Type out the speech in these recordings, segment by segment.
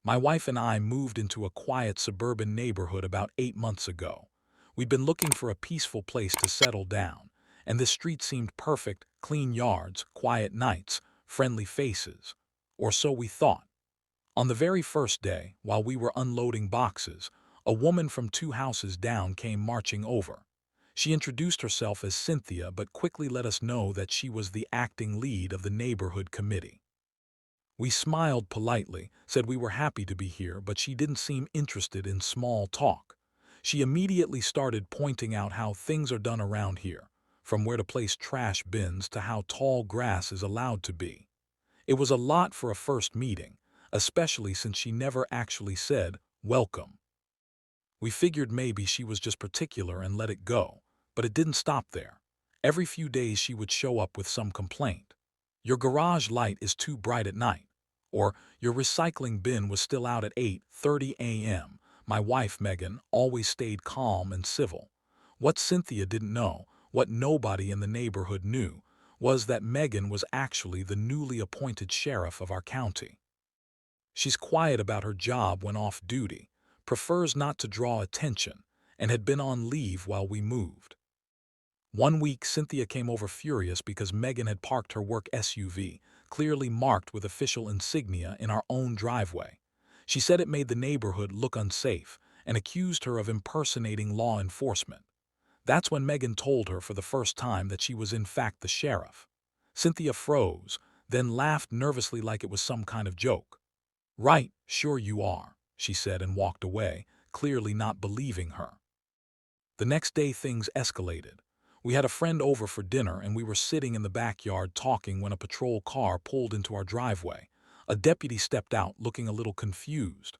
My wife and I moved into a quiet suburban neighborhood about 8 months ago. We'd been looking for a peaceful place to settle down, and this street seemed perfect: clean yards, quiet nights, friendly faces. Or so we thought. On the very first day, while we were unloading boxes, a woman from 2 houses down came marching over. She introduced herself as Cynthia, but quickly let us know that she was the acting lead of the neighborhood committee. We smiled politely, said we were happy to be here, but she didn't seem interested in small talk. She immediately started pointing out how things are done around here, from where to place trash bins to how tall grass is allowed to be. It was a lot for a first meeting, especially since she never actually said, "Welcome." We figured maybe she was just particular and let it go, but it didn't stop there. Every few days she would show up with some complaint. "Your garage light is too bright at night," or "Your recycling bin was still out at 8:30 a.m. My wife, Megan, always stayed calm and civil. What Cynthia didn't know, what nobody in the neighborhood knew, was that Megan was actually the newly appointed sheriff of our county. She's quiet about her job when off duty, prefers not to draw attention, and had been on leave while we moved. One week, Cynthia came over furious because Megan had parked her work SUV, clearly marked with official insignia, in our own driveway. She said it made the neighborhood look unsafe and accused her of impersonating law enforcement. That's when Megan told her for the first time that she was in fact the sheriff. Cynthia froze, then laughed nervously like it was some kind of joke. "Right, sure you are," she said and walked away, clearly not believing her. The next day things escalated. We had a friend over for dinner and we were sitting in the backyard talking when a patrol car pulled into our driveway. A deputy stepped out looking a little confused.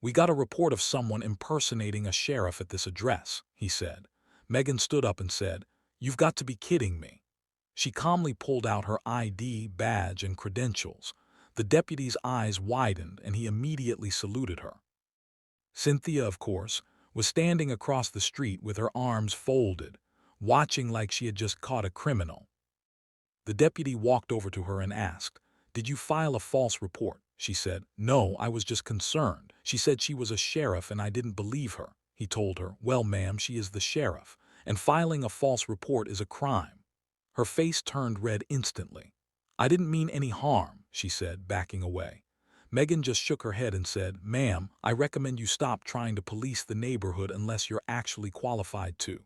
"We got a report of someone impersonating a sheriff at this address," he said. Megan stood up and said, "You've got to be kidding me." She calmly pulled out her ID, badge, and credentials. The deputy's eyes widened and he immediately saluted her. Cynthia, of course, was standing across the street with her arms folded, watching like she had just caught a criminal. The deputy walked over to her and asked, "Did you file a false report?" She said, "No, I was just concerned. She said she was a sheriff and I didn't believe her." He told her, "Well, ma'am, she is the sheriff, and filing a false report is a crime." Her face turned red instantly. "I didn't mean any harm," she said, backing away. Megan just shook her head and said, "Ma'am, I recommend you stop trying to police the neighborhood unless you're actually qualified to."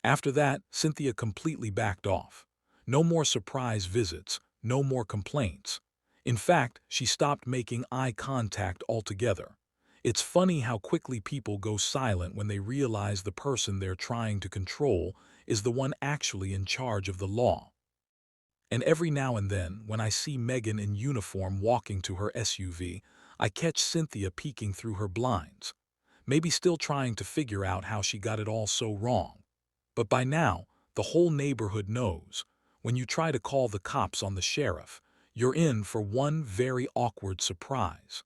After that, Cynthia completely backed off. No more surprise visits, no more complaints. In fact, she stopped making eye contact altogether. It's funny how quickly people go silent when they realize the person they're trying to control is the one actually in charge of the law. And every now and then, when I see Megan in uniform walking to her SUV, I catch Cynthia peeking through her blinds, maybe still trying to figure out how she got it all so wrong. But by now, the whole neighborhood knows. When you try to call the cops on the sheriff, you're in for one very awkward surprise.